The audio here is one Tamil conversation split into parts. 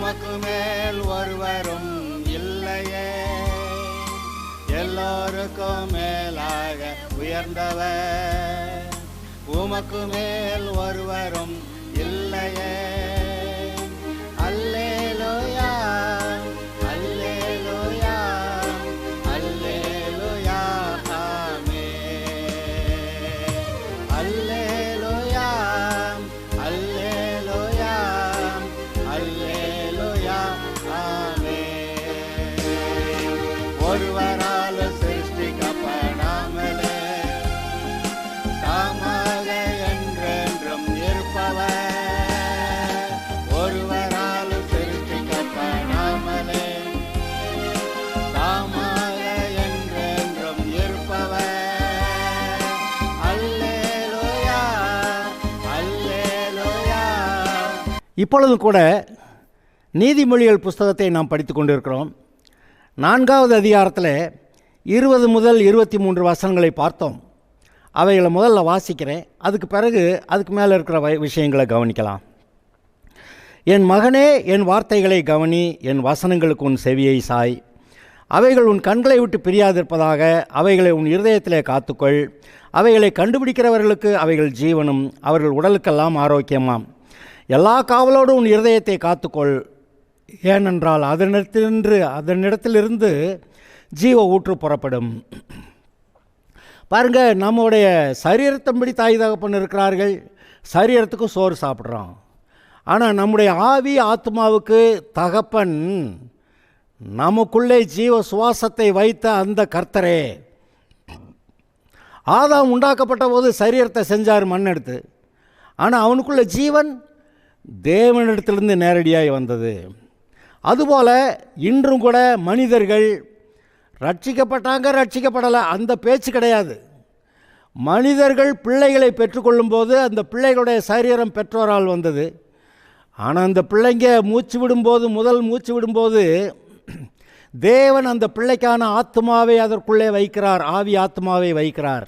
உமக்கு மேல் ஒருவரும் இல்லையே, எல்லோருக்கும் மேலாக உயர்ந்தவர். உமக்கு மேல் ஒருவரும் இல்லையே. அல்லேலூயா, அல்லேலூயா, அல்லேலூயா, ஆமென். அல்லேலூயா, அல்லேலூயா, அல்லேலூயா, ஆமென். ஒருவரால் சிருஷ்டிக்கப்படாமலே தாமாக என்றென்றும் இருப்பவர். ஒருவரால் சிருஷ்டிக்கப்படாமலே தாமாக என்றென்றும் இருப்பவர். அல்லேலூயா, அல்லேலூயா. இப்பொழுதும் கூட நீதிமொழிகள் புஸ்தகத்தை நாம் படித்து கொண்டிருக்கிறோம். 4வது அதிகாரத்தில் 20 முதல் 23 வசனங்களை பார்த்தோம். அவைகளை முதல்ல வாசிக்கிறேன், அதுக்கு பிறகு அதுக்கு மேலே இருக்கிற விஷயங்களை கவனிக்கலாம். என் மகனே, என் வார்த்தைகளை கவனி, என் வசனங்களுக்கு உன் செவியை சாய். அவைகள் உன் கண்களை விட்டு பிரியாதிருப்பதாக, அவைகளை உன் இருதயத்திலே காத்துக்கொள். அவைகளை கண்டுபிடிக்கிறவர்களுக்கு அவைகள் ஜீவனும், அவர்கள் உடலுக்கெல்லாம் ஆரோக்கியமாம். எல்லா காவலோடும் உன் இருதயத்தை காத்துக்கொள், ஏனென்றால் அதனிடத்திலிருந்து ஜீவ ஊற்று புறப்படும். பாருங்க, நம்முடைய சரீரத்தின்படி தாய் தகப்பன் இருக்கிறார்கள், சரீரத்துக்கு சோறு சாப்பிட்றோம். ஆனால் நம்முடைய ஆவி ஆத்மாவுக்கு தகப்பன் நமக்குள்ளே ஜீவ சுவாசத்தை வைத்த அந்த கர்த்தரே. ஆதாம் உண்டாக்கப்பட்ட போது சரீரத்தை செஞ்சார் மண் எடுத்து, ஆனால் அவனுக்குள்ள ஜீவன் தேவனிடத்திலிருந்து நேரடியாக வந்தது. அதுபோல் இன்றும் கூட மனிதர்கள் ரட்சிக்கப்பட்டாங்க, ரட்சிக்கப்படலை, அந்த பேச்சு கிடையாது. மனிதர்கள் பிள்ளைகளை பெற்றுக்கொள்ளும் போது அந்த பிள்ளைகளுடைய சரீரம் பெற்றோரால் வந்தது. ஆனால் அந்த பிள்ளைங்க முதல் மூச்சு விடும்போது தேவன் அந்த பிள்ளைக்கான ஆத்மாவை அதற்குள்ளே வைக்கிறார், ஆவி ஆத்மாவை வைக்கிறார்.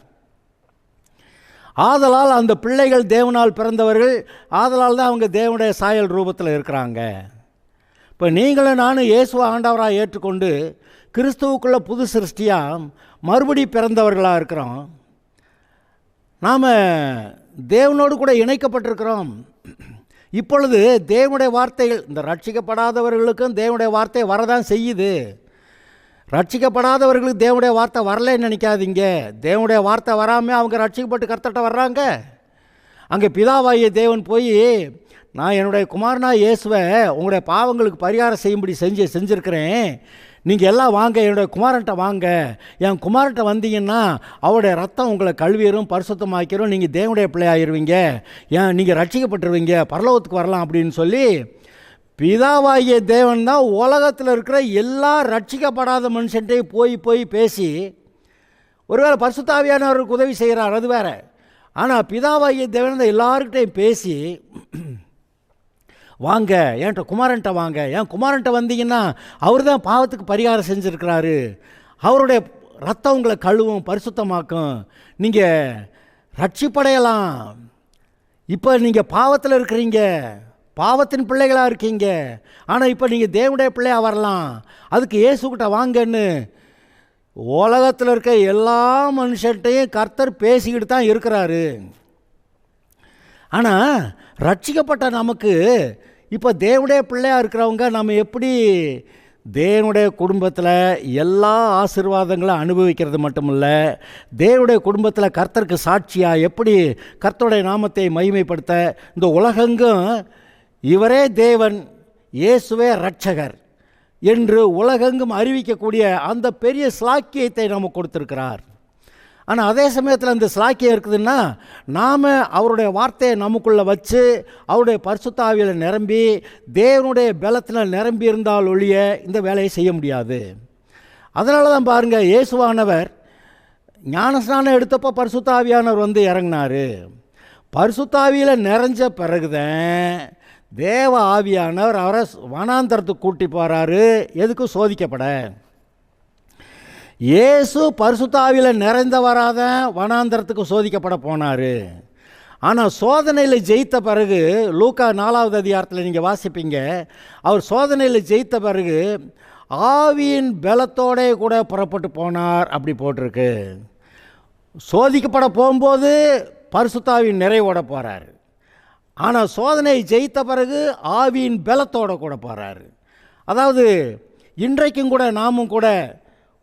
ஆதலால் அந்த பிள்ளைகள் தேவனால் பிறந்தவர்கள், ஆதலால் தான் அவங்க தேவனுடைய சாயல் ரூபத்தில் இருக்கிறாங்க. இப்போ நீங்களும் நானும் இயேசுவை ஆண்டவராக ஏற்றுக்கொண்டு கிறிஸ்துவுக்குள்ள புது சிருஷ்டியாக மறுபடி பிறந்தவர்களாக இருக்கிறோம். நாம் தேவனோடு கூட இணைக்கப்பட்டிருக்கிறோம். இப்பொழுது தேவனுடைய வார்த்தைகள், இந்த ரட்சிக்கப்படாதவர்களுக்கும் தேவனுடைய வார்த்தை வரதான் செய்யுது. ரட்சிக்கப்படாதவர்களுக்கு தேவனுடைய வார்த்தை வரலைன்னு நினைக்காதீங்க. தேவனுடைய வார்த்தை வராமல் அவங்க ரட்சிக்கப்பட்டு கர்த்தர்ட்ட வர்றாங்க. அங்கே பிதாவாகிய தேவன் போய், நான் என்னுடைய குமாரனா இயேசுவை உங்களுடைய பாவங்களுக்கு பரிகாரம் செய்யும்படி செஞ்சுருக்கிறேன், நீங்கள் எல்லாம் வாங்க, என்னுடைய குமாரன்ட்ட வாங்க, என் குமாரன்ட்ட வந்தீங்கன்னா அவருடைய ரத்தம் உங்களை கழுவிடும், பரிசுத்தமாக்கிறோம், நீங்கள் தேவனுடைய பிள்ளையாயிருவீங்க, நீங்கள் ரட்சிக்கப்பட்டுருவீங்க, பரலோகத்துக்கு வரலாம் அப்படின்னு சொல்லி பிதாவாகிய தேவன் தான் உலகத்தில் இருக்கிற எல்லா ரட்சிக்கப்படாத மனுஷன்ட்டையும் போய் பேசி, ஒருவேளை பரிசுத்த ஆவியானவருக்கு உதவி செய்கிறார், அது வேறு. ஆனால் பிதாவாகிய தேவன் தான் எல்லாருக்கிட்டையும் பேசி, வாங்க என்கிட்ட குமாரன்ட்ட வாங்க, என் குமாரன்ட்ட வந்தீங்கன்னா அவர் தான் பாவத்துக்கு பரிகாரம் செஞ்சுருக்கிறாரு, அவருடைய ரத்தம் உங்களை கழுவும், பரிசுத்தமாக்கும், நீங்கள் ரட்சிப்படையலாம். இப்போ நீங்கள் பாவத்தில் இருக்கிறீங்க, பாவத்தின் பிள்ளைகளாக இருக்கீங்க, ஆனால் இப்போ நீங்கள் தேவனுடைய பிள்ளையாக வரலாம், அதுக்கு இயேசுக்கிட்ட வாங்கன்னு உலகத்தில் இருக்க எல்லா மனுஷன்ட்டையும் கர்த்தர் பேசிக்கிட்டு தான் இருக்கிறாரு. ஆனால் ரட்சிக்கப்பட்ட நமக்கு இப்போ தேவனுடைய பிள்ளையாக இருக்கிறவங்க நம்ம எப்படி தேவனுடைய குடும்பத்தில் எல்லா ஆசீர்வாதங்களும் அனுபவிக்கிறது மட்டுமில்ல, தேவனுடைய குடும்பத்தில் கர்த்தருக்கு சாட்சியாக எப்படி கர்த்தருடைய நாமத்தை மகிமைப்படுத்த இந்த உலகெங்கும் இவரே தேவன், இயேசுவே இரட்சகர் என்று உலகெங்கும் அறிவிக்கக்கூடிய அந்த பெரிய ஸ்லாக்கியத்தை நமக்கு கொடுத்துருக்கிறார். ஆனால் அதே சமயத்தில் அந்த ஸ்லாக்கியம் இருக்குதுன்னா நாம் அவருடைய வார்த்தையை நமக்குள்ளே வச்சு அவருடைய பரிசுத்த ஆவியில் நிரம்பி தேவனுடைய பலத்தில் நிரம்பி இருந்தால் ஒழிய இந்த வேலையை செய்ய முடியாது. அதனால தான் பாருங்கள், இயேசுவானவர் ஞானஸ்நானம் எடுத்தப்போ பரிசுத்த ஆவியானவர் வந்து இறங்கினார். பரிசுத்த ஆவியில் நிறைஞ்ச பிறகுதான் தேவ ஆவியானவர் அவரை வனாந்தரத்துக்கு கூட்டி போகிறாரு. எதுக்கு? சோதிக்கப்பட. இயேசு பரிசுத்த ஆவியில் நிறைந்தவராதான் வனாந்தரத்துக்கு சோதிக்கப்பட போனார். ஆனால் சோதனையில் ஜெயித்த பிறகு லூக்கா 4வது அதிகாரத்தில் நீங்கள் வாசிப்பீங்க, அவர் சோதனையில் ஜெயித்த பிறகு ஆவியின் பலத்தோட கூட புறப்பட்டு போனார் அப்படி போட்டிருக்கு. சோதிக்கப்பட போகும்போது பரிசுத்தாவின் நிறைவோட போகிறார். ஆனால் சோதனையை ஜெயித்த பிறகு ஆவியின் பலத்தோட கூட போகிறாரு. அதாவது இன்றைக்கும் கூட நாமும் கூட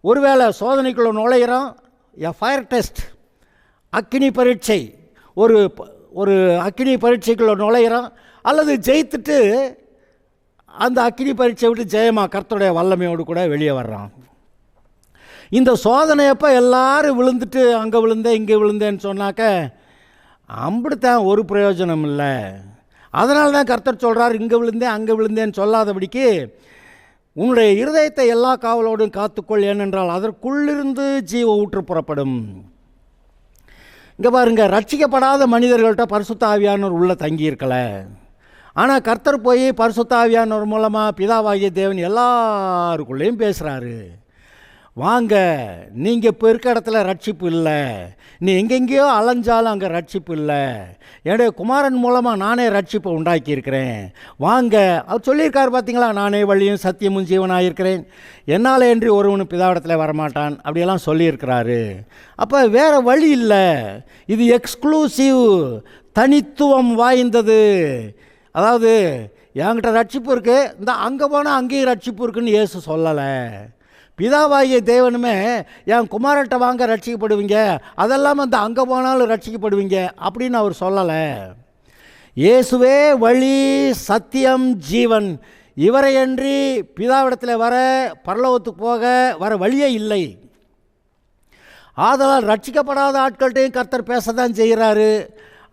ஒருவேளை சோதனைக்குள்ளே நுழையிறோம், ஃபயர் டெஸ்ட், அக்கினி பரீட்சை, ஒரு அக்கினி பரீட்சைக்குள்ளே நுழையிறோம், அல்லது ஜெயித்துட்டு அந்த அக்கினி பரீட்சை விட்டு ஜெயமாக கர்த்தருடைய வல்லமையோடு கூட வெளியே வர்றான். இந்த சோதனையப்போ எல்லாரும் விழுந்துட்டு அங்கே விழுந்தேன் இங்கே விழுந்தேன்னு சொன்னாக்க அப்படித்தான், ஒரு பிரயோஜனம் இல்லை. அதனால தான் கர்த்தர் சொல்கிறார், இங்கே விழுந்தேன் அங்கே விழுந்தேன்னு சொல்லாதபடிக்கு உன்னுடைய இருதயத்தை எல்லா காவலோடும் காத்துக்கொள், ஏனென்றால் அதற்குள்ளிருந்து ஜீவ ஊற்று புறப்படும். இங்கே பாருங்கள், ரட்சிக்கப்படாத மனிதர்கள்ட்ட பரிசுத்த ஆவியானவர் உள்ளே தங்கியிருக்கலை. ஆனால் கர்த்தர் போய் பரிசுத்த ஆவியானவர் மூலமாக பிதாவாகிய தேவன் எல்லாருக்குள்ளேயும் பேசுகிறாரு. வாங்க, நீங்கள் இப்போ இருக்க இடத்துல ரட்சிப்பு இல்லை, நீ எங்கெங்கேயோ அலைஞ்சாலும் அங்கே ரட்சிப்பு இல்லை, என்னுடைய குமாரன் மூலமாக நானே ரட்சிப்பை உண்டாக்கியிருக்கிறேன், வாங்க. அவர் சொல்லியிருக்கார் பார்த்தீங்களா, நானே வழியும் சத்தியமும் ஜீவனாக இருக்கிறேன், என்னால் என்று ஒருவனு பிதாவிடத்தில் வரமாட்டான், அப்படியெல்லாம் சொல்லியிருக்கிறாரு. அப்போ வேறு வழி இல்லை, இது எக்ஸ்க்ளூசிவ், தனித்துவம் வாய்ந்தது. அதாவது என்கிட்ட ரட்சிப்பு இருக்குது, இந்த அங்கே போனால் அங்கேயும் ரட்சிப்பு இருக்குன்னு இயேசு சொல்லலை. பிதாவாகிய தேவனுமே என் குமாரன்ட்ட வாங்க ரட்சிக்கப்படுவீங்க, அதெல்லாம் அந்த அங்கே போனாலும் ரட்சிக்கப்படுவீங்க அப்படின்னு அவர் சொல்லலை. இயேசுவே வழி சத்தியம் ஜீவன், இவரையன்றி பிதாவிடத்தில் வர பரலோகத்துக்கு போக வர வழியே இல்லை. ஆதலால் ரட்சிக்கப்படாத ஆட்கள்கிட்டையும் கர்த்தர் பேச தான் செய்கிறாரு.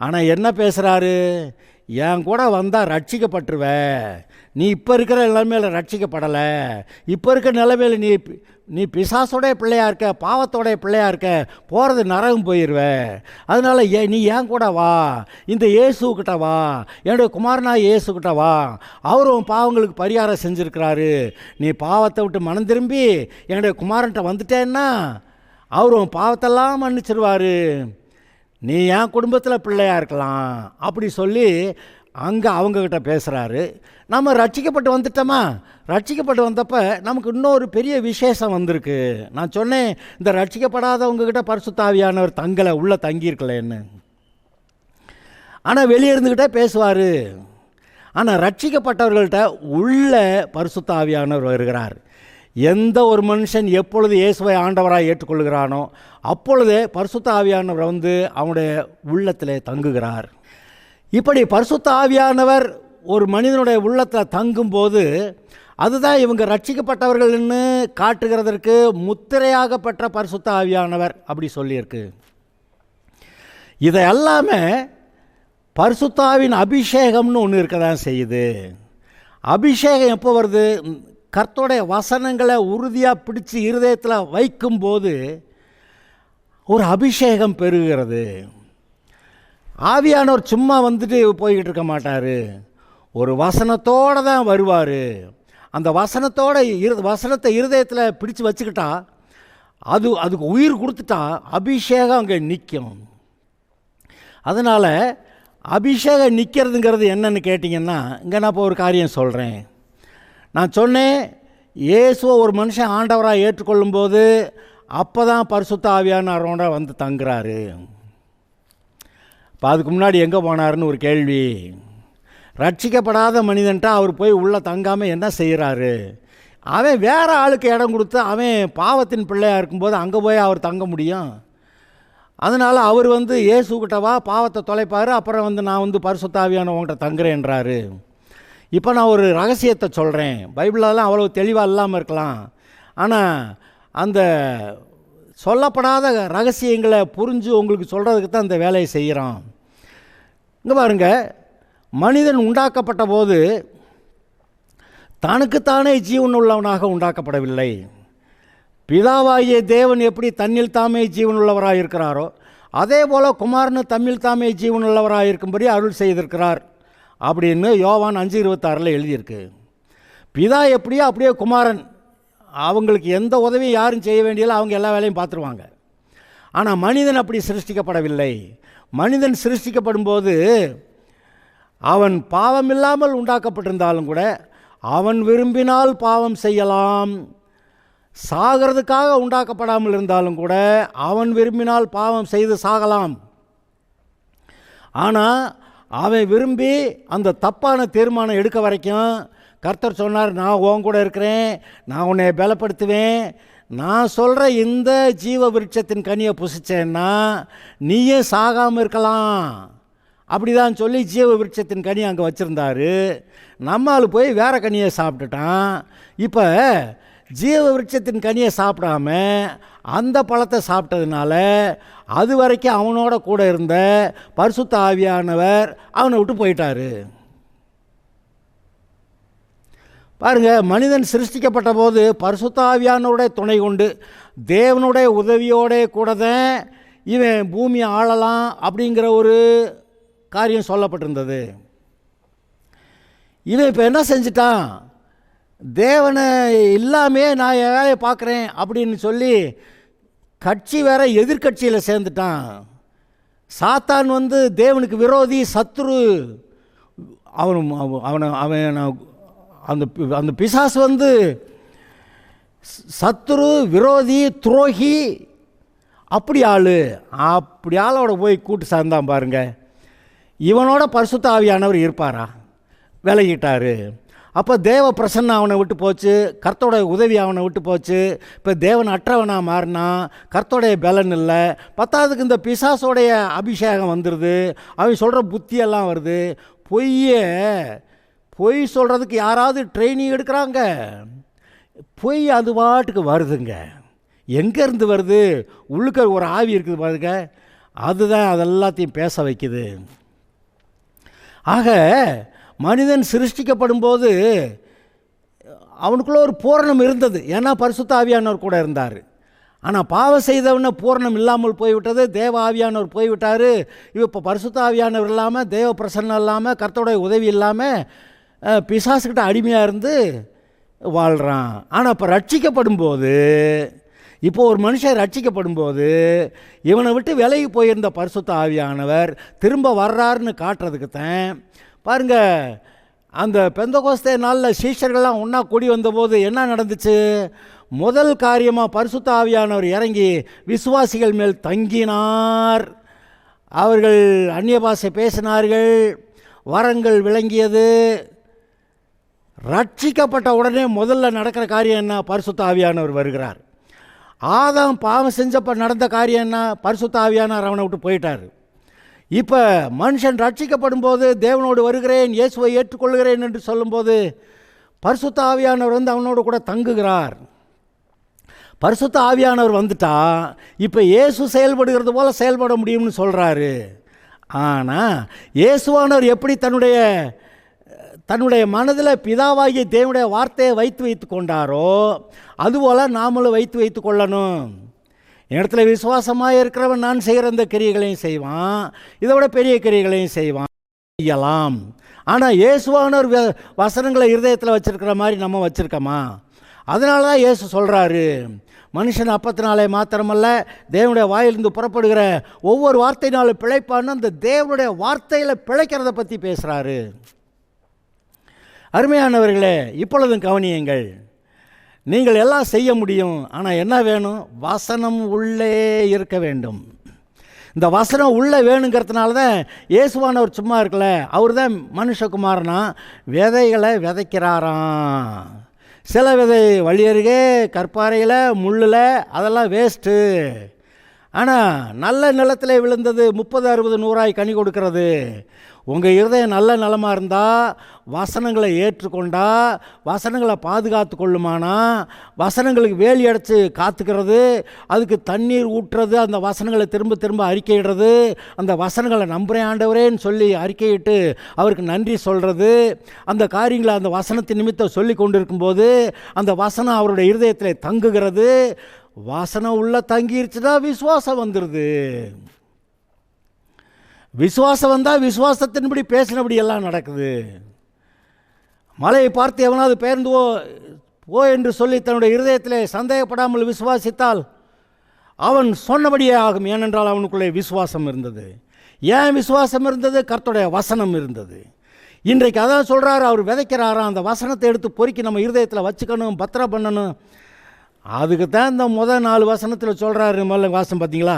ஆனால் என்ன பேசுகிறாரு, என் கூட வந்தால் ரட்சிக்கப்பட்டுருவ, நீ இப்போ இருக்கிற நிலைமையில் ரட்சிக்கப்படலை, இப்போ இருக்கிற நிலைமையில் நீ பிசாசோடைய பிள்ளையாக இருக்க, பாவத்தோடைய பிள்ளையாக இருக்க, போகிறது நரகம் போயிடுவ. அதனால் நீ ஏன் கூட வா, இந்த இயேசுக்கிட்ட வா, என்னுடைய குமாரனா இயேசுக்கிட்ட வா, அவரும் பாவங்களுக்கு பரிகாரம் செஞ்சுருக்கிறாரு, நீ பாவத்தை விட்டு மனம் திரும்பி என்னுடைய குமாரன்ட்ட வந்துட்டேன்னா அவரும் பாவத்தெல்லாம் மன்னிச்சிருவார், நீ என் குடும்பத்தில் பிள்ளையாக இருக்கலாம் அப்படி சொல்லி அங்கே அவங்கக்கிட்ட பேசுகிறாரு. நம்ம ரட்சிக்கப்பட்டு வந்துட்டோமா, ரட்சிக்கப்பட்டு வந்தப்போ நமக்கு இன்னொரு பெரிய விசேஷம் வந்திருக்கு. நான் சொன்னேன், இந்த ரட்சிக்கப்படாதவங்கக்கிட்ட பரிசுத்த ஆவியானவர் தங்கலை, உள்ளே தங்கியிருக்கலன்னு. ஆனால் வெளியே இருந்துக்கிட்டே பேசுவார். ஆனால் ரட்சிக்கப்பட்டவர்கள்ட்ட உள்ள பரிசுத்த ஆவியானவர் வருகிறார். எந்த ஒரு மனுஷன் எப்பொழுது இயேசுவை ஆண்டவராக ஏற்றுக்கொள்கிறானோ அப்பொழுதே பரிசுத்த ஆவியானவர் அவனுடைய உள்ளத்தில் தங்குகிறார். இப்படி பரிசுத்த ஆவியானவர் ஒரு மனிதனுடைய உள்ளத்தில் தங்கும்போது அதுதான் இவங்க ரட்சிக்கப்பட்டவர்கள்னு காட்டுகிறதற்கு முத்திரையாக பெற்ற பரிசுத்த ஆவியானவர் அப்படி சொல்லியிருக்கு. இதை எல்லாமே பரிசுத்தாவின் அபிஷேகம்னு ஒன்று இருக்க தான் செய்யுது. அபிஷேகம் எப்போ வருது, கர்த்தருடைய வசனங்களை உறுதியாக பிடிச்சி இருதயத்தில் வைக்கும்போது ஒரு அபிஷேகம் பெறுகிறது. ஆவியானவர் சும்மா போய்கிட்டு இருக்க மாட்டார், ஒரு வசனத்தோடு தான் வருவார். அந்த வசனத்தை இருதயத்தில் பிடிச்சு வச்சுக்கிட்டா அதுக்கு உயிர் கொடுத்துட்டா அபிஷேகம் அங்கே நிற்கும். அதனால் அபிஷேகம் நிற்கிறதுங்கிறது என்னன்னு கேட்டிங்கன்னா, இங்கே நான் இப்போ ஒரு காரியம் சொல்கிறேன். நான் சொன்னேன், இயேசுவை ஒரு மனுஷன் ஆண்டவராக ஏற்றுக்கொள்ளும்போது அப்போ தான் பரிசுத்த ஆவியானவரோட தங்குறாரு. இப்போ அதுக்கு முன்னாடி எங்கே போனாருன்னு ஒரு கேள்வி. ரட்சிக்கப்படாத மனிதன்ட்டா அவர் போய் உள்ளே தங்காமல் என்ன செய்கிறாரு, அவன் வேறு ஆளுக்கு இடம் கொடுத்து அவன் பாவத்தின் பிள்ளையாக இருக்கும்போது அங்கே போய் அவர் தங்க முடியும். அதனால் அவர் இயேசுக்கிட்ட வா, பாவத்தை தொலைப்பார், அப்புறம் நான் பரிசுத்த ஆவியானவங்கிட்ட தங்குறேன்றாரு. இப்போ நான் ஒரு ரகசியத்தை சொல்கிறேன். பைபிளெல்லாம் அவ்வளோ தெளிவாக இல்லாமல் இருக்கலாம், ஆனால் அந்த சொல்லப்படாத ரகசியங்களை புரிஞ்சு உங்களுக்கு சொல்கிறதுக்கு தான் இந்த வேலையை செய்கிறோம். இங்கே பாருங்க, மனிதன் உண்டாக்கப்பட்ட போது தனக்குத்தானே ஜீவன் உள்ளவனாக உண்டாக்கப்படவில்லை. பிதாவாகிய தேவன் எப்படி தன்னில் தாமே ஜீவன் உள்ளவராக இருக்கிறாரோ அதே போல் குமாரனு தம்மில் தாமே ஜீவன் உள்ளவராக இருக்கும்படி அருள் செய்திருக்கிறார் அப்படின்னு யோவான் 5:26 எழுதியிருக்கு. பிதா எப்படியோ அப்படியே குமாரன், அவங்களுக்கு எந்த உதவியும் யாரும் செய்ய வேண்டியதில்லை, அவங்க எல்லா வேலையும் பார்த்துருவாங்க. ஆனால் மனிதன் அப்படி சிருஷ்டிக்கப்படவில்லை. மனிதன் சிருஷ்டிக்கப்படும்போது அவன் பாவம் இல்லாமல் உண்டாக்கப்பட்டிருந்தாலும் கூட அவன் விரும்பினால் பாவம் செய்யலாம். சாகிறதுக்காக உண்டாக்கப்படாமல் இருந்தாலும் கூட அவன் விரும்பினால் பாவம் செய்து சாகலாம். ஆனால் அவன் விரும்பி அந்த தப்பான தீர்மானம் எடுக்க வரைக்கும் கர்த்தர் சொன்னார், நான் உன் கூட இருக்கிறேன், நான் உன்னை பலப்படுத்துவேன், நான் சொல்கிற இந்த ஜீவ விருட்சத்தின் கனியை புசிச்சேன்னா நீயே சாகாமல் இருக்கலாம். அப்படிதான் சொல்லி ஜீவ விருட்சத்தின் கனி அங்கே வச்சுருந்தாரு. நம்மால் போய் வேறு கனியை சாப்பிட்டுட்டான். இப்போ ஜீவ விருட்சத்தின் கனியை சாப்பிடாம அந்த பழத்தை சாப்பிட்டதுனால அது வரைக்கும் அவனோட கூட இருந்த பரிசுத்த ஆவியானவர் அவனை விட்டு போயிட்டார். பாருங்கள், மனிதன் சிருஷ்டிக்கப்பட்ட போது பரிசுத்த ஆவியானவருடைய துணை கொண்டு தேவனுடைய உதவியோட கூட தான் இவன் பூமியை ஆளலாம் அப்படிங்கிற ஒரு காரியம் சொல்லப்பட்டிருந்தது. இவன் இப்போ என்ன செஞ்சிட்டான்? தேவனை இல்லாமே நான் என் வேலையை பார்க்குறேன் அப்படின்னு சொல்லி கட்சி வேற எதிர்கட்சியில் சேர்ந்துட்டான். சாத்தான் வந்து தேவனுக்கு விரோதி, சத்துரு. அந்த பிசாசு வந்து சத்துரு, விரோதி, துரோகி, அப்படி ஆளோட போய் கூட்டு சார்ந்தான் பாருங்க. இவனோட பரிசுத்த ஆவியானவர் இருப்பாரா? விலகிட்டார். அப்போ தேவ பிரசன்னம் அவனை விட்டு போச்சு, கர்த்தருடைய உதவி அவனை விட்டு போச்சு. இப்போ தேவன் அற்றவனாக மாறினா, கர்த்தருடைய பலன் இல்லை. பத்தாவதுக்கு இந்த பிசாசோடைய அபிஷேகம் வந்துடுது, அவன் சொல்கிற புத்தியெல்லாம் வருது. பொய் சொல்கிறதுக்கு யாராவது ட்ரைனிங் எடுக்கிறாங்க? பொய் அது பாட்டுக்கு வருதுங்க. எங்கேருந்து வருது? உள்ளுக்க ஒரு ஆவி இருக்குது பாருங்க, அதுதான் அதெல்லாத்தையும் பேச வைக்குது. ஆக மனிதன் சிருஷ்டிக்கப்படும் போது அவனுக்குள்ள ஒரு பூரணம் இருந்தது, ஏன்னா பரிசுத்த ஆவியானவர் கூட இருந்தார். ஆனால் பாவம் செய்தவனை பூரணம் இல்லாமல் போய்விட்டது, தேவ ஆவியானவர் போய்விட்டார். இப்போ பரிசுத்த ஆவியானவர் இல்லாமல், தேவ பிரசன்னம் இல்லாமல், கர்த்தருடைய உதவி இல்லாமல் பிசாசுக்கிட்ட அடிமையாக இருந்து வாழ்கிறான். ஆனால் இப்போ ரட்சிக்கப்படும் போது, இப்போ ஒரு மனுஷன் ரட்சிக்கப்படும் போது இவனை விட்டு விலகி போயிருந்த பரிசுத்த ஆவியானவர் திரும்ப வர்றாருன்னு காட்டுறதுக்கு தான் பாருங்க. அந்த பெந்தகோஸ்தே நாளில் சீஷர்கள்லாம் ஒன்றா கூடி வந்தபோது என்ன நடந்துச்சு? முதல் காரியமாக பரிசுத்த ஆவியானவர் இறங்கி விசுவாசிகள் மேல் தங்கினார். அவர்கள் அந்நிய பாஷை பேசினார்கள், வரங்கள் விளங்கியது. ரட்சிக்கப்பட்ட உடனே முதல்ல நடக்கிற காரியம் என்ன? பரிசுத்த ஆவியானவர் வருகிறார். ஆதாம் பாவம் செஞ்சப்போ நடந்த காரியம் என்ன? பரிசுத்த ஆவியானவர் அவனை விட்டு போயிட்டார். இப்போ மனுஷன் ரட்சிக்கப்படும் போது தேவனோடு வருகிறேன், இயேசுவை ஏற்றுக்கொள்கிறேன் என்று சொல்லும்போது பரிசுத்த ஆவியானவர் வந்து அவனோடு கூட தங்குகிறார். பரிசுத்த ஆவியானவர் வந்துட்டா இப்போ இயேசு செயல்படுகிறது போல் செயல்பட முடியும்னு சொல்கிறாரு. ஆனால் இயேசுவானவர் எப்படி தன்னுடைய மனதில் பிதாவாகிய தேவனுடைய வார்த்தையை வைத்து கொண்டாரோ அதுபோல் நாமளும் வைத்து கொள்ளணும். இடத்துல விசுவாசமாக இருக்கிறவன் நான் செய்கிற இந்த கிரியைகளையும் செய்வான், இதை விட பெரிய கிரியைகளையும் செய்யலாம். ஆனால் இயேசுவானவர் வசனங்களை இருதயத்தில் வச்சுருக்கிற மாதிரி நம்ம வச்சுருக்கோமா? அதனால தான் இயேசு சொல்கிறாரு, மனுஷன் அப்பத்தினாலே மாத்திரமல்ல தேவனுடைய வாயிலிருந்து புறப்படுகிற ஒவ்வொரு வார்த்தையினாலும் பிழைப்பான்னு. அந்த தேவனுடைய வார்த்தையில் பிழைக்கிறத பற்றி பேசுகிறாரு. அருமையானவர்களே, இப்பொழுதும் கவனியுங்கள். நீங்கள் எல்லாம் செய்ய முடியும், ஆனால் என்ன வேணும்? வசனம் உள்ளே இருக்க வேண்டும். இந்த வசனம் உள்ளே வேணுங்கிறதுனால தான் இயேசுவானவர் சும்மா இருக்கல, அவர் தான் மனுஷகுமாரனா விதைகளை விதைக்கிறாராம். சில விதை வழியருகே, கற்பாறையில், முள்ளில், அதெல்லாம் வேஸ்ட்டு. ஆனால் நல்ல நிலத்தில் விழுந்தது 30, 60, 100 கனி கொடுக்கிறது. உங்கள் இருதயம் நல்ல நலமாக இருந்தால், வசனங்களை ஏற்றுக்கொண்டா, வசனங்களை பாதுகாத்து கொள்ளுமானா, வசனங்களுக்கு வேலி அடைச்சி காத்துக்கிறது, அதுக்கு தண்ணீர் ஊற்றுறது, அந்த வசனங்களை திரும்ப திரும்ப அறிக்கையிடுறது, அந்த வசனங்களை நம்புகிறேன் ஆண்டவரேன்னு சொல்லி அறிக்கையிட்டு அவருக்கு நன்றி சொல்கிறது, அந்த காரியங்களை அந்த வசனத்தின் நிமித்தம் சொல்லி கொண்டிருக்கும்போது அந்த வசனம் அவருடைய இருதயத்தில் தங்குகிறது. வசனம் உள்ள தங்கிருச்சுன்னா விசுவாசம் வந்துடுது. விசுவாசம் வந்தால் விசுவாசத்தின்படி பேசினபடி எல்லாம் நடக்குது. மலையை பார்த்து எவனாவது பெயர்ந்து போ என்று சொல்லி தன்னுடைய இருதயத்தில் சந்தேகப்படாமல் விசுவாசித்தால் அவன் சொன்னபடியே ஆகும். ஏனென்றால் அவனுக்குள்ளே விசுவாசம் இருந்தது. ஏன் விசுவாசம் இருந்தது? கர்த்தருடைய வசனம் இருந்தது. இன்றைக்கு அதான் சொல்கிறார், அவர் விதைக்கிறாராம், அந்த வசனத்தை எடுத்து பொறுக்கி நம்ம இருதயத்தில் வச்சுக்கணும், பத்திரம் பண்ணணும். அதுக்கு தான் இந்த முதல் 4 வசனத்தில் சொல்கிறாரு. முதல்ல வாசம் பார்த்தீங்களா?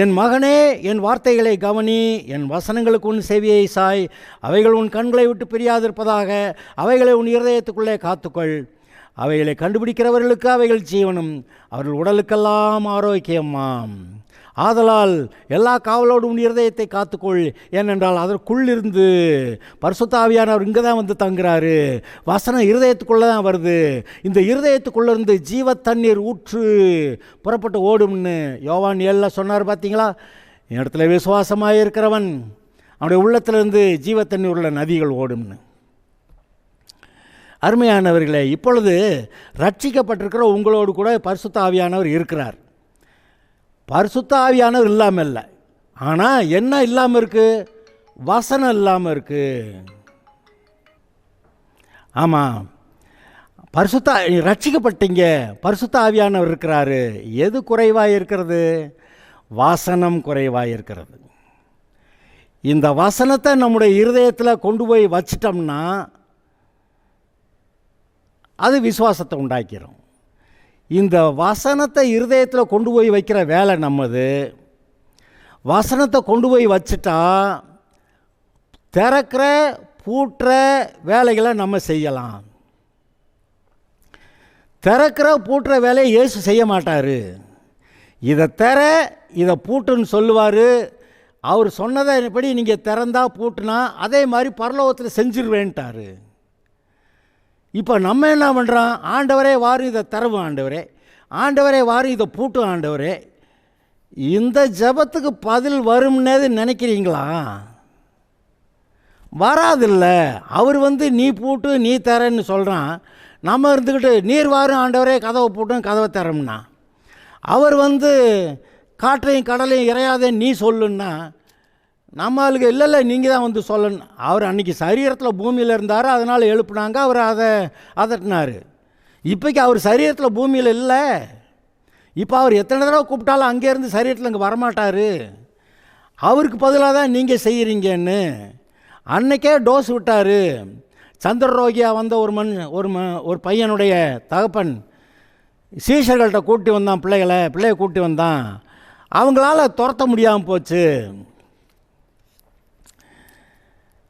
என் மகனே, என் வார்த்தைகளை கவனி, என் வசனங்களுக்கு உன் செவியை சாய், அவைகள் உன் கண்களை விட்டு பிரியாதிருப்பதாக, அவைகளை உன் இருதயத்துக்குள்ளே காத்துக்கொள். அவைகளை கண்டுபிடிக்கிறவர்களுக்கு அவைகள் ஜீவனும், அவர்கள் உடலுக்கெல்லாம் ஆரோக்கியமாம். ஆதலால் எல்லா காவலோடும் உன் இருதயத்தை காத்துக்கொள். ஏனென்றால் அதற்குள்ளிருந்து பரிசுத்த ஆவியானவர் இங்கே தான் வந்து தங்குறாரு. வசனம் இருதயத்துக்குள்ளே தான் வருது. இந்த இருதயத்துக்குள்ளேருந்து ஜீவ தண்ணீர் ஊற்று புறப்பட்டு ஓடும்னு யோவான் 7 சொன்னார். பார்த்தீங்களா? என் இடத்துல விசுவாசமாக இருக்கிறவன் அவனுடைய உள்ளத்திலிருந்து ஜீவ தண்ணீர் உள்ள நதிகள் ஓடும்னு. அருமையானவர்களே, இப்பொழுது ரட்சிக்கப்பட்டிருக்கிற உங்களோடு கூட பரிசுத்த ஆவியானவர் இருக்கிறார். பரிசுத்த ஆவியானவர் இல்லாமல் இல்லை. ஆனால் என்ன இல்லாமல் இருக்குது? வசனம் இல்லாமல் இருக்குது. ஆமாம், ரட்சிக்கப்பட்டீங்க, பரிசுத்த ஆவியானவர் இருக்கிறாரு. எது குறைவாக இருக்கிறது? வசனம் குறைவாக இருக்கிறது. இந்த வசனத்தை நம்முடைய இருதயத்தில் கொண்டு போய் வச்சிட்டோம்னா அது விசுவாசத்தை உண்டாக்கிறோம். இந்த வசனத்தை இருதயத்தில் கொண்டு போய் வைக்கிற வேலை நம்மது. வசனத்தை கொண்டு போய் வச்சுட்டா திறக்கிற பூட்டுற வேலைகளை நம்ம செய்யலாம். திறக்கிற பூட்டுற வேலையை இயேசு செய்ய மாட்டார். இதை திற, இதை பூட்டுன்னு சொல்லுவார். அவர் சொன்னதை எப்படி நீங்கள் திறந்தா பூட்டுனா அதே மாதிரி பரலோகத்தில் செஞ்சிருவேன்ட்டார். இப்போ நம்ம என்ன பண்ணுறோம்? ஆண்டவரே வாரும் இதை தரவும், ஆண்டவரே ஆண்டவரே வாரும் இதை பூட்டும், ஆண்டவரே. இந்த ஜபத்துக்கு பதில் வரும்னே நினைக்கிறீங்களா? வராதில்ல. அவர் வந்து நீ பூட்டு நீ தரேன்னு சொல்கிறான். நம்ம இருந்துக்கிட்டு நீர் வாரும் ஆண்டவரே கதவை பூட்டும் கதவை தரோம்னா, அவர் வந்து காற்றையும் கடலையும் இறையாதே நீ சொல்லுன்னா நம்மளுக்கு இல்லை நீங்கள் தான் வந்து சொல்லணும். அவர் அன்றைக்கி சரீரத்தில் பூமியில் இருந்தார், அதனால் எழுப்புனாங்க, அவர் அதை அதட்டினார். இப்போக்கி அவர் சரீரத்தில் பூமியில் இல்லை. இப்போ அவர் எத்தனை தடவை கூப்பிட்டாலும் அங்கேருந்து சரீரத்தில் இங்கே வரமாட்டார். அவருக்கு பதிலாக தான் நீங்கள் செய்கிறீங்கன்னு அன்றைக்கே டோஸ் விட்டார். சந்திரரோகியாக வந்த ஒரு பையனுடைய தகப்பன் சீஷர்கள்ட்ட கூட்டி வந்தான், பிள்ளைய கூட்டி வந்தான். அவங்களால துரத்த முடியாமல் போச்சு.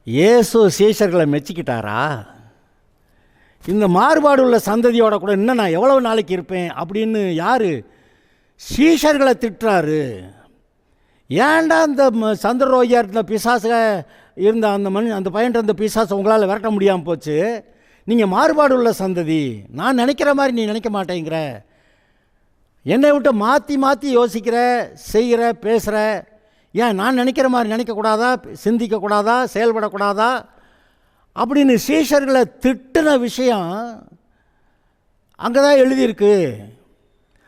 இயேசு சீஷர்களை மெச்சிக்கிட்டாரா? இந்த மாறுபாடு உள்ள சந்ததியோட கூட இன்னும் நான் எவ்வளவு நாளைக்கு இருப்பேன் அப்படின்னு யார் சீஷர்களை திட்டுறாரு? ஏன்டா இந்த சந்திரரோகியாக இருந்த பிசாசுக இருந்த அந்த பையன் இருந்த பிசாசு உங்களால் விரட்ட முடியாமல் போச்சு? நீங்கள் மாறுபாடு உள்ள சந்ததி, நான் நினைக்கிற மாதிரி நீ நினைக்க மாட்டேங்கிற, என்னை விட்டு மாற்றி மாற்றி யோசிக்கிற, செய்கிற, பேசுகிற. ஏன் நான் நினைக்கிற மாதிரி நினைக்கக்கூடாதா, சிந்திக்கக்கூடாதா, செயல்படக்கூடாதா அப்படின்னு சீஷர்களை திட்டின விஷயம் அங்கே தான் எழுதியிருக்கு.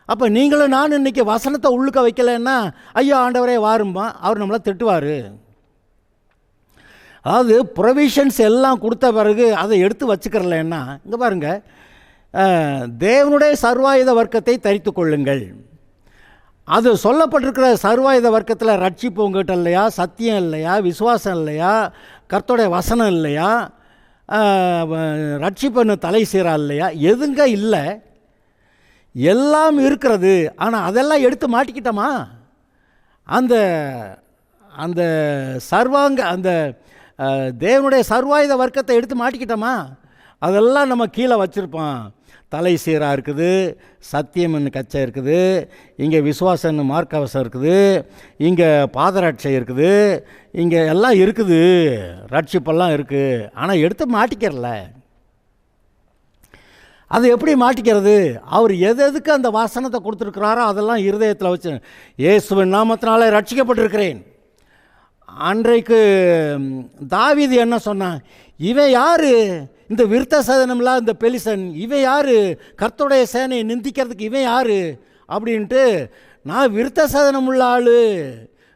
அப்போ நீங்களும் நானும் இன்றைக்கி வசனத்தை உள்ளுக்க வைக்கலைன்னா ஐயோ ஆண்டவரே வாரும்பா, அவர் நம்மளை திட்டுவார். அதாவது ப்ரொவிஷன்ஸ் எல்லாம் கொடுத்த பிறகு அதை எடுத்து வச்சுக்கிறலன்னா, இங்கே பாருங்கள், தேவனுடைய சர்வாயுத வர்க்கத்தை தரித்து கொள்ளுங்கள். அது சொல்லப்பட்டிருக்கிற சர்வாயுத வர்க்கத்தில் ரட்சிப்பு உங்ககிட்ட இல்லையா, சத்தியம் இல்லையா, விசுவாசம் இல்லையா, கர்த்தருடைய வசனம் இல்லையா, ரட்சிப்புன்னு தலை சீரா இல்லையா, எதுங்க இல்லை? எல்லாம் இருக்கிறது. ஆனால் அதெல்லாம் எடுத்து மாட்டிக்கிட்டோமா? அந்த அந்த அந்த தேவனுடைய சர்வாயுத வர்க்கத்தை எடுத்து மாட்டிக்கிட்டோமா? அதெல்லாம் நம்ம கீழே வச்சுருப்போம். தலை சீராக இருக்குது, சத்தியம்னு கச்சை இருக்குது, இங்கே விசுவாசம்னு மார்க்கவசம் இருக்குது, இங்கே பாதரட்சை இருக்குது, இங்கே எல்லாம் இருக்குது, ரட்சிப்பெல்லாம் இருக்குது. ஆனால் எடுத்து மாட்டிக்கிறல. அது எப்படி மாட்டிக்கிறது? அவர் எதுக்கு அந்த வாசனத்தை கொடுத்துருக்கிறாரோ அதெல்லாம் இருதயத்தில் வச்சு, இயேசுவின் நாமத்தினாலே ரட்சிக்கப்பட்டிருக்கிறேன். அன்றைக்கு தாவீது என்ன சொன்னான்? இவன் யார்? இந்த விருத்த சதனம்லாம் இந்த பெலிசன், இவன் யார்? கர்த்தருடைய சேனையை நிந்திக்கிறதுக்கு இவன் யார் அப்படின்ட்டு. நான் விருத்த சதனம் உள்ள ஆள்.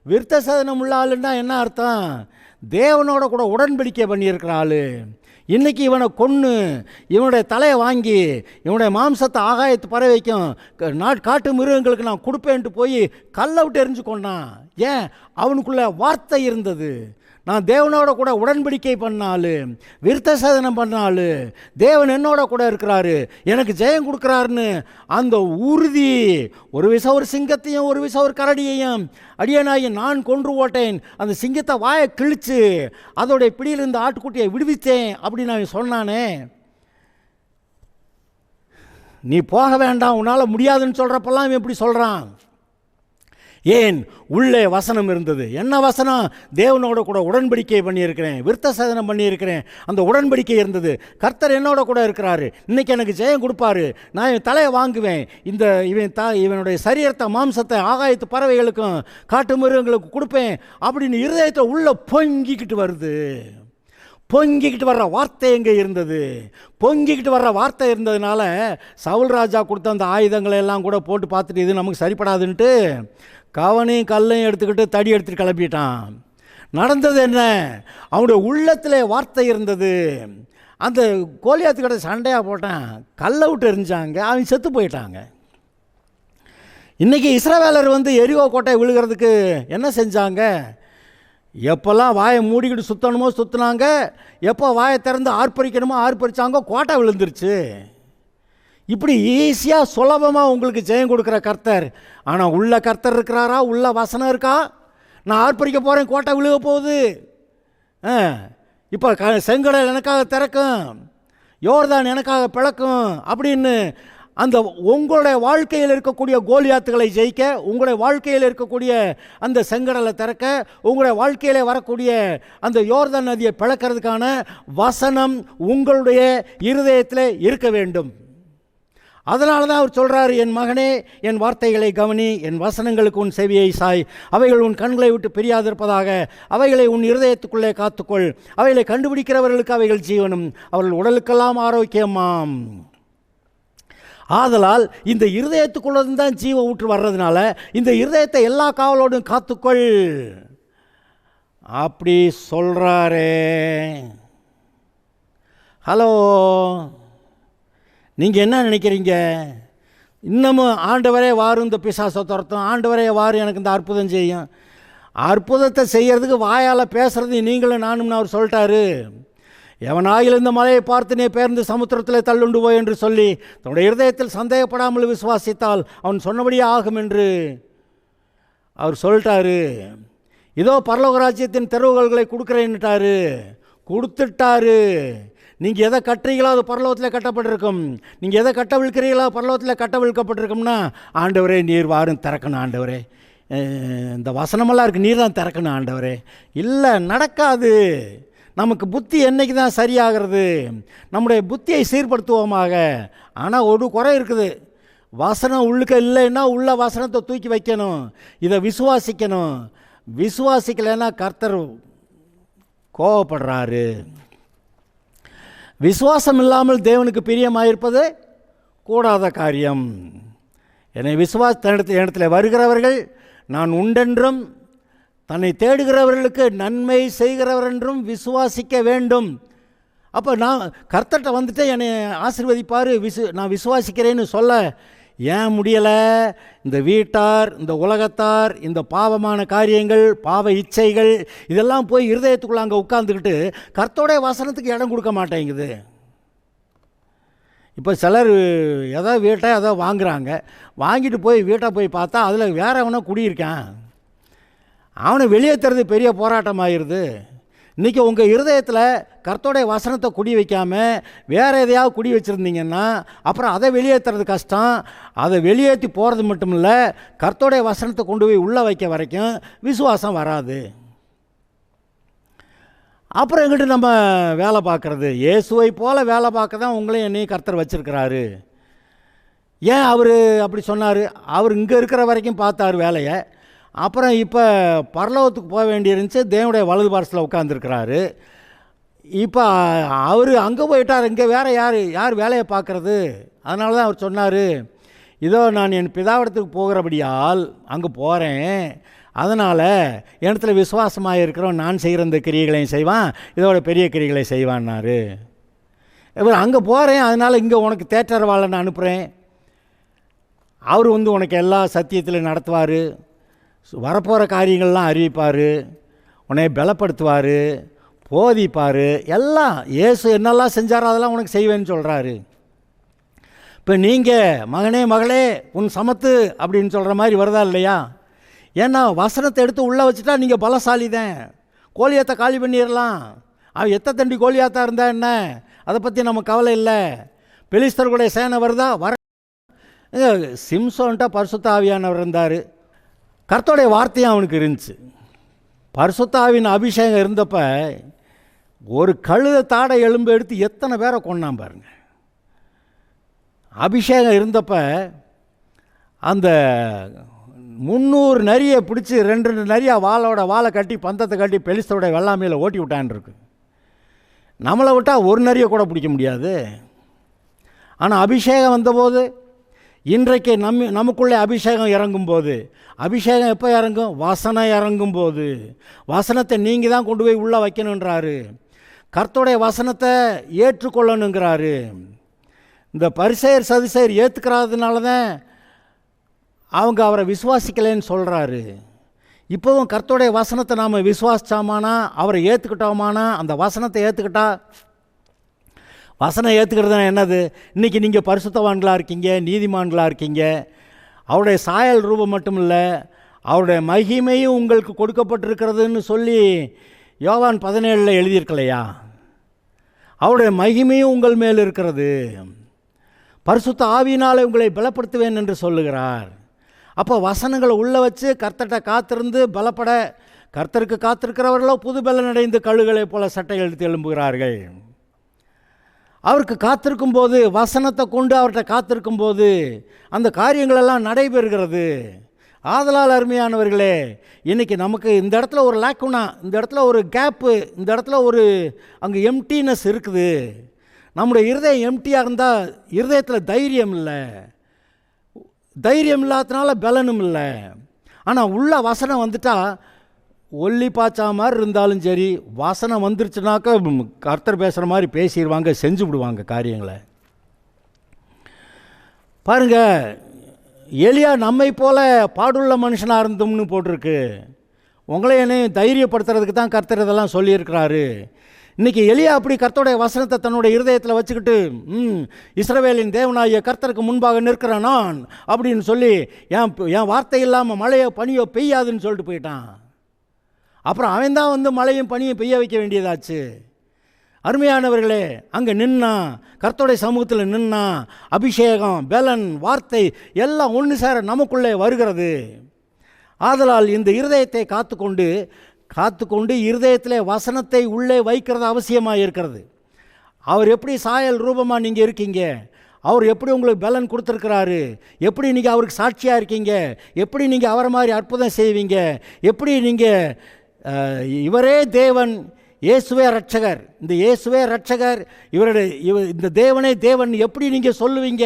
விருத்த சதனம் உள்ள ஆளுன்னா என்ன அர்த்தம்? தேவனோட கூட உடன்படிக்கை பண்ணியிருக்கிற ஆள். இன்றைக்கி இவனை கொன்று இவனுடைய தலையை வாங்கி இவனுடைய மாம்சத்தை ஆகாயத்து பறவைக்கும் காட்டு மிருகங்களுக்கு நான் கொடுப்பேன்ட்டு போய் கல்லை விட்டு எரிஞ்சு கொண்டான். ஏன்? அவனுக்குள்ள வார்த்தை இருந்தது. நான் தேவனோட கூட உடன்படிக்கை பண்ணாலும் விருத்த சேதனம் பண்ணாலும் தேவன் என்னோட கூட இருக்கிறாரு, எனக்கு ஜெயம் கொடுக்குறாருன்னு அந்த உறுதி. ஒரு விஷம் ஒரு சிங்கத்தையும் ஒரு விஷம் ஒரு கரடியையும் அடியனாகி நான் கொன்று ஓட்டேன், அந்த சிங்கத்தை வாயை கிழிச்சு அதோடைய பிடியிலிருந்து ஆட்டுக்குட்டியை விடுவித்தேன் அப்படின்னு நான் சொன்னானே. நீ போக வேண்டாம், உன்னால் முடியாதுன்னு சொல்கிறப்பெல்லாம் இவன் எப்படி சொல்கிறான்? ஏன்? உள்ளே வசனம் இருந்தது. என்ன வசனம்? தேவனோட கூட உடன்படிக்கை பண்ணியிருக்கிறேன், விருத்த சேதனம் பண்ணியிருக்கிறேன். அந்த உடன்படிக்கை இருந்தது. கர்த்தர் என்னோட கூட இருக்கிறாரு, இன்றைக்கி எனக்கு ஜெயம் கொடுப்பாரு, நான் இவன் தலையை வாங்குவேன், இவனுடைய சரீரத்தை மாம்சத்தை ஆகாயத்து பறவைகளுக்கும் காட்டு மிருகங்களுக்கு கொடுப்பேன் அப்படின்னு இருதயத்தை உள்ளே பொங்கிக்கிட்டு வருது. பொங்கிக்கிட்டு வர்ற வார்த்தை எங்கே இருந்தது? பொங்கிக்கிட்டு வர்ற வார்த்தை இருந்ததுனால சவுல் ராஜா கொடுத்த அந்த ஆயுதங்களை எல்லாம் கூட போட்டு பார்த்துட்டு இது நமக்கு சரிப்படாதுன்ட்டு கவனையும் கல்லையும் எடுத்துக்கிட்டு தடி எடுத்துகிட்டு கிளப்பிட்டான். நடந்தது என்ன? அவனுடைய உள்ளத்தில் வார்த்தை இருந்தது. அந்த கோலியாத்துக்கிட்ட சண்டையாக போட்டான், கல்லை விட்டு எரிஞ்சாங்க, அவன் செத்து போயிட்டாங்க. இன்றைக்கி இஸ்ரவேலர் எரிகோ கோட்டை விழுகிறதுக்கு என்ன செஞ்சாங்க? எப்போல்லாம் வாயை மூடிக்கிட்டு சுற்றணுமோ சுற்றினாங்க, எப்போ வாயை திறந்து ஆர்ப்பரிக்கணுமோ ஆர்ப்பரித்தாங்க, கோட்டை விழுந்துருச்சு. இப்படி ஈஸியாக சுலபமாக உங்களுக்கு ஜெயம் கொடுக்குற கர்த்தர். ஆனால் உள்ள கர்த்தர் இருக்கிறாரா? உள்ள வசனம் இருக்கா? நான் ஆர்ப்பரிக்க போகிறேன், கோட்டை விழுக போகுது, இப்போ செங்கடல் எனக்காக திறக்கும், யோர்தான் எனக்காக பிளக்கும் அப்படின்னு அந்த உங்களுடைய வாழ்க்கையில் இருக்கக்கூடிய கோலியாத்துகளை ஜெயிக்க, உங்களுடைய வாழ்க்கையில் இருக்கக்கூடிய அந்த செங்கடலை திறக்க, உங்களுடைய வாழ்க்கையில் வரக்கூடிய அந்த யோர்தான் நதியை பிளக்கிறதுக்கான வசனம் உங்களுடைய இருதயத்தில் இருக்க வேண்டும். அதனால தான் அவர் சொல்கிறார், என் மகனே என் வார்த்தைகளை கவனி, என் வசனங்களுக்கு உன் செவியை சாய், அவைகள் உன் கண்களை விட்டு பிரியாதிருப்பதாக, அவைகளை உன் இருதயத்துக்குள்ளே காத்துக்கொள், அவைகளை கண்டுபிடிக்கிறவர்களுக்கு அவைகள் ஜீவனும் அவர்கள் உடலுக்கெல்லாம் ஆரோக்கியமாம். ஆதலால் இந்த இருதயத்துக்குள்ளது தான் ஜீவ ஊற்று வர்றதுனால இந்த இருதயத்தை எல்லா காவலோடும் காத்துக்கொள் அப்படி சொல்கிறாரே. ஹலோ, நீங்கள் என்ன நினைக்கிறீங்க? இன்னமும் ஆண்டவரே வாரும் இந்த பிசாசை துரத்தும், ஆண்டவரே வாரும் எனக்கு இந்த அற்புதம் செய்யும். அற்புதத்தை செய்கிறதுக்கு வாயால் பேசுகிறது நீங்களும் நானும்னு அவர் சொல்லிட்டாரு. எவனாயில் இந்த மலையை பார்த்து நீ பேர்ந்து சமுத்திரத்தில் தள்ளுண்டு போய் என்று சொல்லி தன்னுடைய இருதயத்தில் சந்தேகப்படாமல் விசுவாசித்தால் அவன் சொன்னபடியே ஆகும் என்று அவர் சொல்லிட்டாரு. இதோ பரலோக ராஜ்யத்தின் தெருவுகளை கொடுக்குறேன்னுட்டாரு, கொடுத்துட்டாரு. நீங்கள் எதை கட்டுறீங்களோ அது பரலோகத்தில் கட்டப்பட்டிருக்கும், நீங்கள் எதை கட்டவிழ்க்கிறீங்களோ பரலோகத்தில் கட்டவிழ்க்கப்பட்டிருக்கும்னா ஆண்டவரே நீர் வாரும் திறக்கணும், ஆண்டவரே இந்த வசனமெல்லாம் இருக்குது, நீர் தான் திறக்கணும் ஆண்டவரே. இல்லை, நடக்காது. நமக்கு புத்தி என்றைக்கு தான் சரியாகிறது? நம்முடைய புத்தியை சீர்படுத்துவோமாக. ஆனால் ஒரு குறை இருக்குது, வசனம் உள்ளுக்க இல்லைன்னா உள்ள வசனத்தை தூக்கி வைக்கணும், இதை விசுவாசிக்கணும். விசுவாசிக்கலைன்னா கர்த்தர் கோபப்படுறாரு. விசுவாசம் இல்லாமல் தேவனுக்கு பிரியமாயிருப்பது கூடாத காரியம். என்னை இடத்துல வருகிறவர்கள் நான் உண்டென்றும் தன்னை தேடுகிறவர்களுக்கு நன்மை செய்கிறவர் என்றும் விசுவாசிக்க வேண்டும். அப்போ நான் கர்த்தர்கிட்ட வந்துட்டு என்னை ஆசீர்வதிப்பார், நான் விசுவாசிக்கிறேன்னு சொல்ல ஏன் முடியலை? இந்த வீட்டார், இந்த உலகத்தார், இந்த பாவமான காரியங்கள், பாவ இச்சைகள் இதெல்லாம் போய் இருதயத்துக்குள்ளே அங்கே உட்காந்துக்கிட்டு கர்த்தருடைய வசனத்துக்கு இடம் கொடுக்க மாட்டேங்குது. இப்போ சிலர் ஏதோ வீட்டை ஏதோ வாங்குகிறாங்க, வாங்கிட்டு போய் வீட்டை போய் பார்த்தா அதில் வேற எவனோ குடியிருக்கான், அவனை வெளியேற்றுறது பெரிய போராட்டமாகிடுது. இன்றைக்கி உங்கள் இருதயத்தில் கர்த்தருடைய வசனத்தை குடி வைக்காமல் வேறு எதையாவது குடி வச்சுருந்தீங்கன்னா அப்புறம் அதை வெளியேற்றுறது கஷ்டம். அதை வெளியேற்றி போகிறது மட்டும் இல்லை, கர்த்தருடைய வசனத்தை கொண்டு போய் உள்ளே வைக்க வரைக்கும் விசுவாசம் வராது. அப்புறம் எங்கிட்ட நம்ம வேலை பார்க்குறது? இயேசுவை போல் வேலை பார்க்க தான் உங்களையும் என்னையும் கர்த்தர் வச்சுருக்கிறாரு. ஏன் அவர் அப்படி சொன்னார்? அவர் இங்கே இருக்கிற வரைக்கும் பார்த்தார் வேலையை, அப்புறம் இப்போ பரலோகத்துக்கு போக வேண்டியிருந்துச்சு, தேவனுடைய வலது பார்சலில் உட்காந்துருக்கிறாரு. இப்போ அவர் அங்கே போயிட்டார், இங்கே வேறு யார் வேலையை பார்க்குறது? அதனால தான் அவர் சொன்னார், இதோ நான் என் பிதாவிடத்துக்கு போகிறபடியால் அங்கே போகிறேன், அதனால் இடத்துல விசுவாசமாக இருக்கிறோம், நான் செய்கிற இந்த கிரியைகளையும் செய்வான், இதோட பெரிய கிரியைகளை செய்வான்னாரு. இவர் அங்கே போகிறேன், அதனால் இங்கே உனக்கு தேற்றரவாளனை அனுப்புகிறேன், அவர் உனக்கு எல்லா சத்தியத்திலும் நடத்துவார், வரப்போகிற காரியங்கள்லாம் அறிவிப்பார், உன்னை பலப்படுத்துவார், போதிப்பார், எல்லாம் இயேசு என்னெல்லாம் செஞ்சாரோ அதெல்லாம் உனக்கு செய்வேன்னு சொல்கிறாரு. இப்போ நீங்கள் மகனே மகளே உன் சமத்து அப்படின்னு சொல்கிற மாதிரி வருதா இல்லையா? ஏன்னா வசனத்தை எடுத்து உள்ளே வச்சுட்டா நீங்கள் பலசாலி தான். கோலியாத்தை காலி பண்ணிடலாம். அவன் எத்த தண்டி கோலியாத்தாக இருந்தா என்ன, அதை பற்றி நம்ம கவலை இல்லை. பெலிஸ்தர்களுடைய சேனை வருதா வர. சிம்சோன்ட்டா பரிசுத்த ஆவியானவர் இருந்தார். கர்த்தருடைய வார்த்தையும் அவனுக்கு இருந்துச்சு. பரிசுத்த ஆவியின் அபிஷேகம் இருந்தப்ப ஒரு கழுத தாடை எலும்பு எடுத்து எத்தனை பேரை கொண்டான் பாருங்க. அபிஷேகம் இருந்தப்ப அந்த 300 நரியை பிடிச்சி 2 நரியா வாழை கட்டி பந்தத்தை கட்டி பெலிஸ்தருடைய வெள்ளாமையில் ஓட்டி விட்டான் இருக்கு. நம்மளை விட்டால் ஒரு நரியை கூட பிடிக்க முடியாது. ஆனால் அபிஷேகம் வந்தபோது, இன்றைக்கு நமக்குள்ளே அபிஷேகம் இறங்கும்போது, அபிஷேகம் எப்போ இறங்கும்? வசனம் இறங்கும்போது. வசனத்தை நீங்கள் தான் கொண்டு போய் உள்ளே வைக்கணுன்றாரு. கர்த்தருடைய வசனத்தை ஏற்றுக்கொள்ளணுங்கிறாரு. இந்த பரிசேயர் சதுசேயர் ஏற்றுக்கிறாதனால தான் அவங்க அவரை விசுவாசிக்கலைன்னு சொல்கிறாரு. இப்போவும் கர்த்தருடைய வசனத்தை நாம் விசுவாசித்தோமானா, அவரை ஏற்றுக்கிட்டோமானா, அந்த வசனத்தை ஏற்றுக்கிட்டா, வசனம் ஏற்றுக்கிறதுனா என்னது? இன்றைக்கி நீங்கள் பரிசுத்தவான்களாக இருக்கீங்க, நீதிமான்களாக இருக்கீங்க. அவருடைய சாயல் ரூபம் மட்டும் இல்லை, அவருடைய மகிமையும் உங்களுக்கு கொடுக்கப்பட்டிருக்கிறதுன்னு சொல்லி யோவான் 17 எழுதியிருக்கலையா? அவருடைய மகிமையும் உங்கள் மேல் இருக்கிறது. பரிசுத்த ஆவியினாலே உங்களை பலப்படுத்துவேன் என்று சொல்லுகிறார். அப்போ வசனங்களை உள்ளே வச்சு கர்த்தர்கிட்ட காத்திருந்து பலப்பட, கர்த்தருக்கு காத்திருக்கிறவர்களோ புது பலன் அடைந்து கழுகளைப் போல சட்டைகள் எடுத்து எழும்புகிறார்கள். அவருக்கு காத்திருக்கும் போது, வசனத்தை கொண்டு அவர்கிட்ட காத்திருக்கும் போது அந்த காரியங்களெல்லாம் நடைபெறுகிறது. ஆதலால் அருமையானவர்களே, இன்றைக்கி நமக்கு இந்த இடத்துல ஒரு லேக்குனா, இந்த இடத்துல ஒரு கேப்பு, இந்த இடத்துல ஒரு அங்கே எம்டினஸ் இருக்குது. நம்முடைய இருதயம் எம்டியாக இருந்தால் இருதயத்தில் தைரியம் இல்லை, தைரியம் இல்லாதனால பலனும் இல்லை. ஆனால் உள்ள வசனம் வந்துட்டால் ஒல்லி பாய்ச்சா மாதிரி இருந்தாலும் சரி, வசனம் வந்துருச்சுனாக்கா கர்த்தர் பேசுகிற மாதிரி பேசிடுவாங்க, செஞ்சு விடுவாங்க காரியங்களை. பாருங்கள், எலியா நம்மை போல பாடுள்ள மனுஷனாக இருந்தோம்னு போட்டிருக்கு. உங்களை என்னையும் தைரியப்படுத்துறதுக்கு தான் கர்த்தர் இதெல்லாம் சொல்லியிருக்கிறாரு. இன்றைக்கி எலியா அப்படி கர்த்தருடைய வசனத்தை தன்னுடைய இருதயத்தில் வச்சுக்கிட்டு, இஸ்ரவேலின் தேவனாகிய கர்த்தருக்கு முன்பாக நிற்கிறேன் நான் அப்படின்னு சொல்லி, என் வார்த்தை இல்லாமல் மழையோ பனியோ பெய்யாதுன்னு சொல்லிட்டு போயிட்டான். அப்புறம் அவன் தான் மழையும் பனியும் பெய்ய வைக்க வேண்டியதாச்சு. அருமையானவர்களே, அங்கே நின்னா, கர்த்தருடைய சமூகத்தில் நின்னா, அபிஷேகம், பலன், வார்த்தை எல்லாம் ஒன்று சேர நமக்குள்ளே வருகிறது. ஆதலால் இந்த இருதயத்தை காத்துக்கொண்டு இருதயத்திலே வசனத்தை உள்ளே வைக்கிறது அவசியமாக இருக்கிறது. அவர் எப்படி சாயல் ரூபமாக நீங்கள் இருக்கீங்க, அவர் எப்படி உங்களுக்கு பலன் கொடுத்துருக்கிறாரு, எப்படி நீங்கள் அவருக்கு சாட்சியாக இருக்கீங்க, எப்படி நீங்கள் அவரை மாதிரி அற்புதம் செய்வீங்க, எப்படி நீங்கள் இவரே தேவன், இயேசுவே ரட்சகர், இந்த இயேசுவே ரட்சகர், இந்த தேவனே தேவன் எப்படி நீங்கள் சொல்லுவீங்க?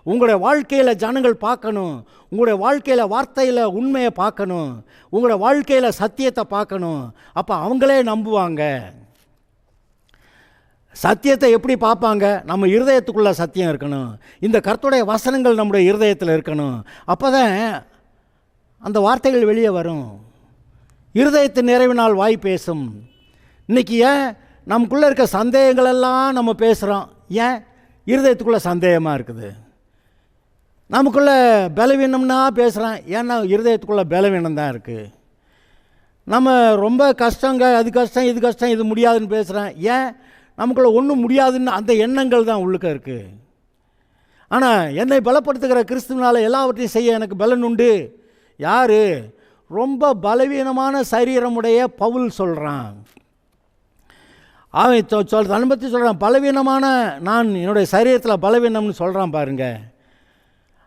உங்களுடைய வாழ்க்கையில் ஜனங்கள் பார்க்கணும், உங்களுடைய வாழ்க்கையில் வார்த்தையில் உண்மையை பார்க்கணும், உங்களுடைய வாழ்க்கையில் சத்தியத்தை பார்க்கணும். அப்போ அவங்களே நம்புவாங்க. சத்தியத்தை எப்படி பார்ப்பாங்க? நம்ம இருதயத்துக்குள்ளே சத்தியம் இருக்கணும், இந்த கர்த்தருடைய வசனங்கள் நம்முடைய இருதயத்தில் இருக்கணும். அப்போ தான் அந்த வார்த்தைகள் வெளியே வரும். இருதயத்தின் நிறைவினால் வாய் பேசும். இன்றைக்கி ஏன் நமக்குள்ளே இருக்க சந்தேகங்களெல்லாம் நம்ம பேசுகிறோம்? ஏன்? இருதயத்துக்குள்ளே சந்தேகமாக இருக்குது. நமக்குள்ளே பலவீனம்னா பேசுகிறேன், ஏன்னா இருதயத்துக்குள்ளே பலவீனம் தான் இருக்குது. நம்ம ரொம்ப கஷ்டங்க, அது கஷ்டம், இது கஷ்டம், இது முடியாதுன்னு பேசுகிறேன், ஏன்? நமக்குள்ளே ஒன்றும் முடியாதுன்னு அந்த எண்ணங்கள் தான் உள்ளுக்க இருக்குது. ஆனால் என்னை பலப்படுத்துகிற கிறிஸ்துவனால் எல்லாவற்றையும் செய்ய எனக்கு பலன் உண்டு. யார்? ரொம்ப பலவீனமான சரீரமுடைய பவுல் சொல்கிறான். அவன் தன்னை பற்றி சொல்கிறான், பலவீனமான நான் என்னுடைய சரீரத்தில் பலவீனம்னு சொல்கிறான் பாருங்கள்.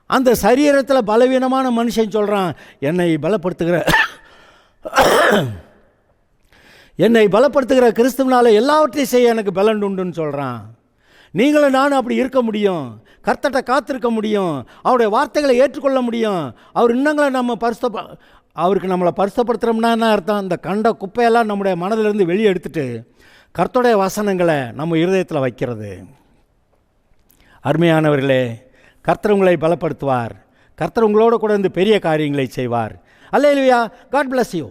அந்த சரீரத்தில் பலவீனமான மனுஷன் சொல்கிறான், என்னை பலப்படுத்துகிற கிறிஸ்துவனால் எல்லாவற்றையும் செய்ய எனக்கு பலன் உண்டுன்னு சொல்கிறான். நீங்களும் நானும் அப்படி இருக்க முடியும், கர்த்தர்கிட்ட காத்திருக்க முடியும், அவருடைய வார்த்தைகளை ஏற்றுக்கொள்ள முடியும். அவர் இன்னங்களை அவருக்கு நம்மளை பரிசுத்தப்படுத்துகிறோம்னா என்ன அர்த்தம்? இந்த கண்ட குப்பையெல்லாம் நம்முடைய மனதிலிருந்து வெளியே எடுத்துட்டு கர்த்தருடைய வசனங்களை நம்ம இருதயத்தில் வைக்கிறது. அருமையானவர்களே, கர்த்தர் உங்களை பலப்படுத்துவார். கர்த்தர் உங்களோட கூட இருந்து பெரிய காரியங்களை செய்வார். அல்லேலூயா. God bless you.